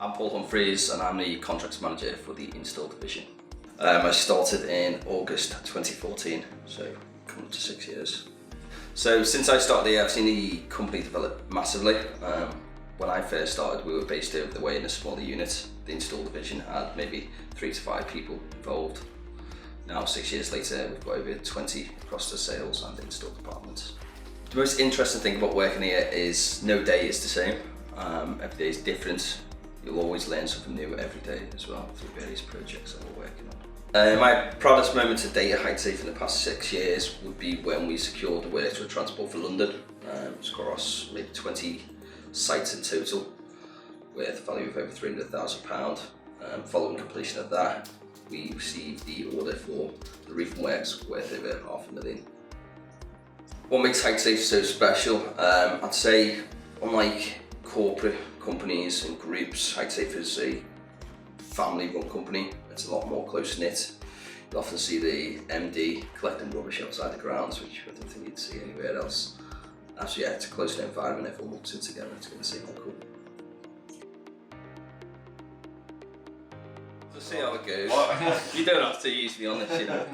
I'm Paul Humphreys and I'm the contracts manager for the install division. I started in August 2014, so coming up to 6 years. So since I started here, I've seen the company develop massively. When I first started, we were based over the way in a smaller unit. The install division had maybe 3 to 5 people involved. Now 6 years later, we've got over 20 across the sales and install departments. The most interesting thing about working here is no day is the same. Every day is different. You'll always learn something new every day as well through various projects that we're working on. My proudest moment to date at Heightsafe in the past 6 years would be when we secured the work for Transport for London. It's across maybe 20 sites in total, with a value of over £300,000. Following completion of that, we received the order for the roofing works worth over £500,000. What makes Heightsafe so special? I'd say, unlike corporate companies and groups, Heightsafe is a family-run company. It's a lot more close-knit. You'll often see the MD collecting rubbish outside the grounds, which I don't think you'd see anywhere else. Actually, yeah, it's a close-knit environment. Everyone works in together. It's going to seem cool. We'll see how it goes. You don't have to use me on this, you know.